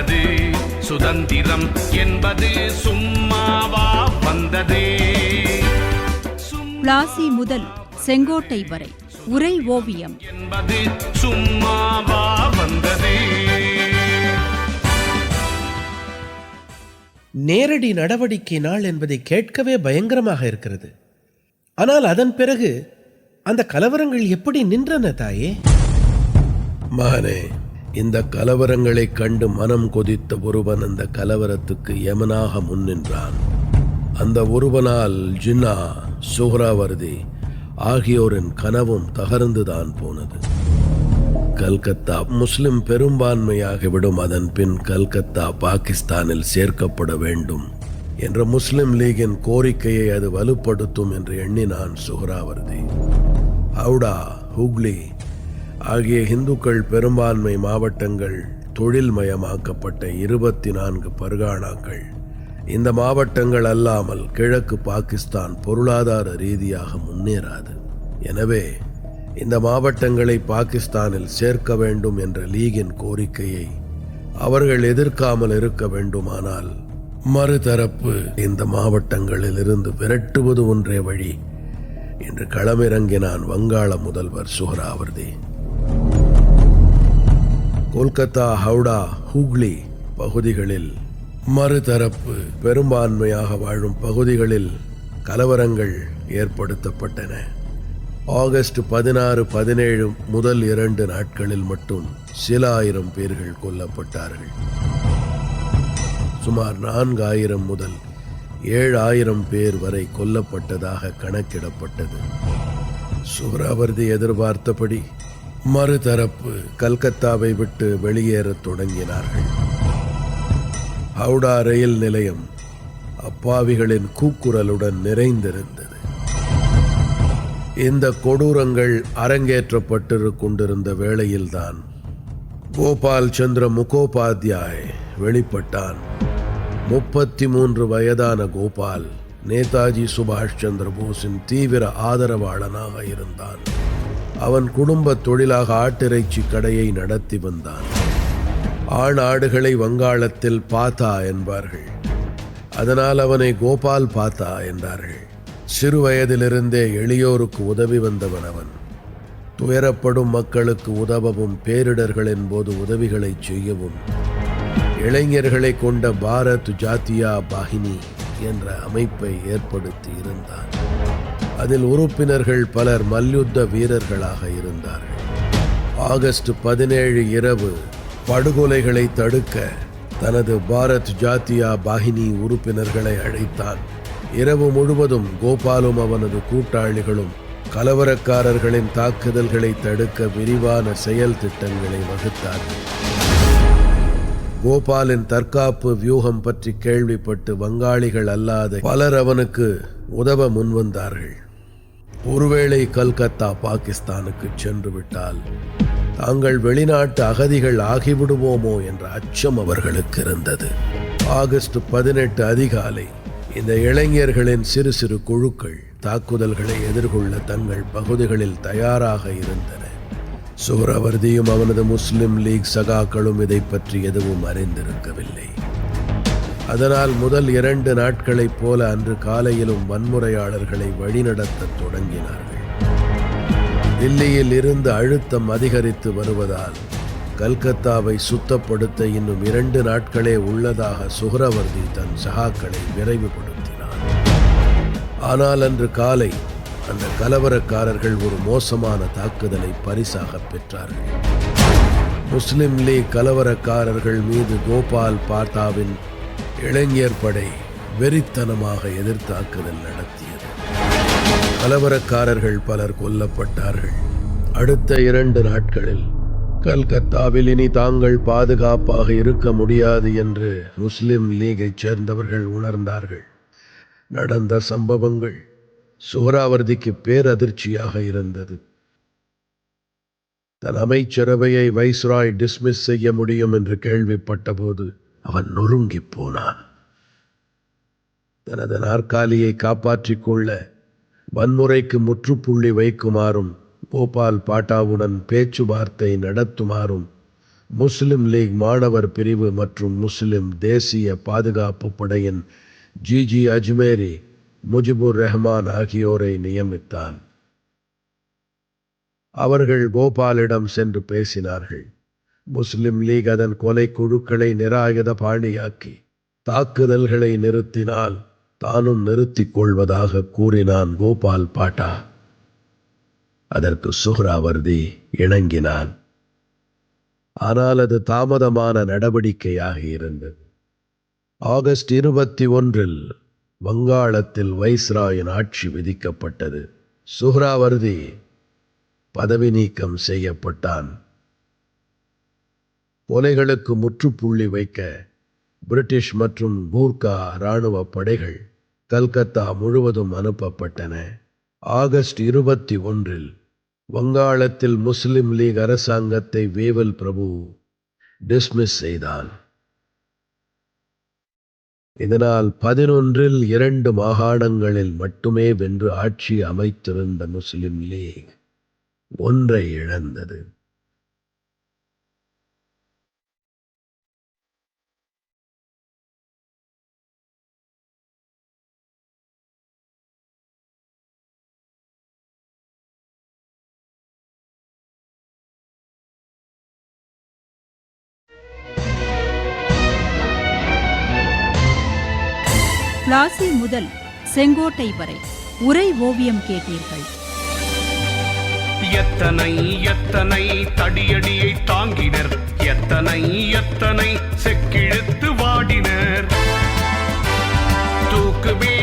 வந்தது, சுதந்திரம் என்பது சும்மாவா வந்தது. பிளாசி முதல் செங்கோட்டை வரை உரை ஓவியம் என்பது சும்மாவா வந்தது. நேரடி நடவடிக்கை நாள் என்பதை கேட்கவே பயங்கரமாக இருக்கிறது. ஆனால் அதன் பிறகு அந்த கலவரங்கள் எப்படி நின்றன தாயே? மகனே, இந்த கலவரங்களைக் கண்டு மனம் கொதித்த ஒருவன் அந்த கலவரத்துக்கு யமனாக முன்னின்றான். அந்த ஒருவனால் ஜின்னா, சுஹ்ராவர்தி ஆகியோரின் கனவும் தகர்ந்துதான் போனது. கல்கத்தா முஸ்லிம் பெரும்பான்மையாகிவிடும், அதன் பின் கல்கத்தா பாகிஸ்தானில் சேர்க்கப்பட வேண்டும் என்ற முஸ்லிம் லீகின் கோரிக்கையை அது வலுப்படுத்தும் என்று எண்ணினான் சுஹ்ராவர்தி. ஹவுடா, ஹுக்லி ஆகிய இந்துக்கள் பெரும்பான்மை மாவட்டங்கள் தொழில்மயமாக்கப்பட்ட 24 பர்கானாக்கள். இந்த மாவட்டங்கள் அல்லாமல் கிழக்கு பாகிஸ்தான் பொருளாதார ரீதியாக முன்னேறாது. எனவே இந்த மாவட்டங்களை பாகிஸ்தானில் சேர்க்க வேண்டும் என்ற லீகின் கோரிக்கையை அவர்கள் எதிர்க்காமல் இருக்க வேண்டுமானால் மறுதரப்பு இந்த மாவட்டங்களில் இருந்து விரட்டுவது ஒன்றே வழி என்று களமிறங்கினான் வங்காள முதல்வர் சுஹ்ராவர்தி. கொல்கத்தா, ஹவுடா, ஹூக்ளி பகுதிகளில் மறுதரப்பு பெரும்பான்மையாக வாழும் பகுதிகளில் கலவரங்கள் ஏற்படுத்தப்பட்டன. ஆகஸ்ட் 16, 17 முதல் 2 நாட்களில் மட்டும் சில ஆயிரம் பேர்கள் கொல்லப்பட்டார்கள். சுமார் 4000 முதல் 7000 பேர் வரை கொல்லப்பட்டதாக கணக்கிடப்பட்டது. சுஹ்ராவர்தி எதிர்பார்த்தபடி மறுதரப்பு கல்கத்தாவை விட்டு வெளியேறத் தொடங்கினார்கள். ஹவுடா ரயில் நிலையம் அப்பாவிகளின் கூக்குரலுடன் நிறைந்திருந்தது. இந்த கொடூரங்கள் அரங்கேற்றப்பட்டு கொண்டிருந்த வேளையில்தான் கோபால் சந்திர முகோபாத்யாய் வெளிப்பட்டான். 33 வயதான கோபால் நேதாஜி சுபாஷ் சந்திர போஸின் தீவிர ஆதரவாளனாக இருந்தான். அவன் குடும்ப தொழிலாக ஆட்டிறைச்சி கடையை நடத்தி வந்தான். ஆண் ஆடுகளை வங்காளத்தில் பாத்தா என்பார்கள். அதனால் அவனை கோபால் பாத்தா என்றார்கள். சிறு வயதிலிருந்தே எளியோருக்கு உதவி வந்தவன் அவன். துயரப்படும் மக்களுக்கு உதவவும் பேரிடர்களின் போது உதவிகளை செய்யவும் இளைஞர்களை கொண்ட பாரத் ஜாத்தியா பாஹினி என்ற அமைப்பை ஏற்படுத்தி இருந்தான். அதில் உறுப்பினர்கள் பலர் மல்யுத்த வீரர்களாக இருந்தார்கள். ஆகஸ்ட் 17 இரவு படுகொலைகளை தடுக்க தனது பாரத் ஜாத்தியா பாஹினி உறுப்பினர்களை அழைத்தான். இரவு முழுவதும் கோபாலும் அவனது கூட்டாளிகளும் கலவரக்காரர்களின் தாக்குதல்களை தடுக்க விரிவான செயல் திட்டங்களை வகுத்தார்கள். கோபாலின் தற்காப்பு வியூகம் பற்றி கேள்விப்பட்டு வங்காளிகள் அல்லாத பலர் அவனுக்கு உதவ முன்வந்தார்கள். ஒருவேளை கல்கத்தா பாகிஸ்தானுக்கு சென்று விட்டால் தாங்கள் வெளிநாட்டு அகதிகள் ஆகிவிடுவோமோ என்ற அச்சம் அவர்களுக்கு இருந்தது. ஆகஸ்ட் 18 அதிகாலை இந்த இளைஞர்களின் சிறு சிறு குழுக்கள் தாக்குதல்களை எதிர்கொள்ள தங்கள் பகுதிகளில் தயாராக இருந்தன. சுஹ்ராவர்தியும் அவனது முஸ்லிம் லீக் சகாக்களும் இதை பற்றி எதுவும் அறிந்திருக்கவில்லை. அதனால் முதல் 2 நாட்களைப் போல அன்று காலையிலும் வன்முறையாளர்களை வழிநடத்தத் தொடங்கினார்கள். தில்லியில் இருந்து அழுத்தம் அதிகரித்து வருவதால் கல்கத்தாவை சுத்தப்படுத்த இன்னும் 2 நாட்களே உள்ளதாக சுஹ்ராவர்தி தன் சகாக்களை விரைவுபடுத்தினார். ஆனால் அன்று காலை அந்த கலவரக்காரர்கள் ஒரு மோசமான தாக்குதலை பரிசாக பெற்றார்கள். முஸ்லிம் லீக் கலவரக்காரர்கள் மீது கோபால் பாத்தாவின் இளைஞர் படை வெறித்தனமாக எதிர்த்தாக்குதல் நடத்தியது. கலவரக்காரர்கள் பலர் கொல்லப்பட்டார்கள். அடுத்த 2 நாட்களில் கல்கத்தாவில் இனி தாங்கள் பாதுகாப்பாக இருக்க முடியாது என்று முஸ்லிம் லீகைச் சேர்ந்தவர்கள் உணர்ந்தார்கள். நடந்த சம்பவங்கள் சுஹ்ராவர்திக்கு பேரதிர்ச்சியாக இருந்தது. தன் அமைச்சரவையை வைஸ்ராய் டிஸ்மிஸ் செய்ய முடியும் என்று கேள்விப்பட்ட போது அவன் நொறுங்கிப் போனான். தனது நாற்காலியை காப்பாற்றிக் கொள்ள வன்முறைக்கு முற்றுப்புள்ளி வைக்குமாறும் கோபால் பாட்டாவுடன் பேச்சுவார்த்தை நடத்துமாறும் முஸ்லிம் லீக் மாணவர் பிரிவு மற்றும் முஸ்லிம் தேசிய பாதுகாப்பு படையின் ஜிஜி அஜ்மேரி முஜிபுர் ரஹ்மான் ஆகியோரை நியமித்தான். அவர்கள் கோபாலிடம் சென்று பேசினார்கள். முஸ்லிம் லீக் அதன் கொலை குழுக்களை நிராயுத பாணியாக்கி தாக்குதல்களை நிறுத்தினால் தானும் நிறுத்திக் கொள்வதாக கூறினான் கோபால் பாட்டா. அதற்கு சுஹ்ராவர்தி இணங்கினான். ஆனால் அது தாமதமான நடவடிக்கையாக இருந்தது. ஆகஸ்ட் 21 வங்காளத்தில் வைஸ்ராயின் ஆட்சி விதிக்கப்பட்டது. சுஹ்ராவர்தி பதவி நீக்கம் செய்யப்பட்டான். கொலைகளுக்கு முற்றுப்புள்ளி வைக்க பிரிட்டிஷ் மற்றும் கூர்கா இராணுவ படைகள் கல்கத்தா முழுவதும் அனுப்பப்பட்டன. ஆகஸ்ட் 21 வங்காளத்தில் முஸ்லிம் லீக் அரசாங்கத்தை வேவல் பிரபு டிஸ்மிஸ் செய்தான். இதனால் 11 2 மாகாணங்களில் மட்டுமே வென்று ஆட்சி அமைத்திருந்த முஸ்லிம் லீக் ஒன்றை இழந்தது. பிளாசி முதல் செங்கோட்டை வரை உரை ஓவியம் கேட்டீர்கள். எத்தனை எத்தனை தடியடியை தாங்கினர், எத்தனை எத்தனை செக்கிழுத்து வாடினர். தூக்குவே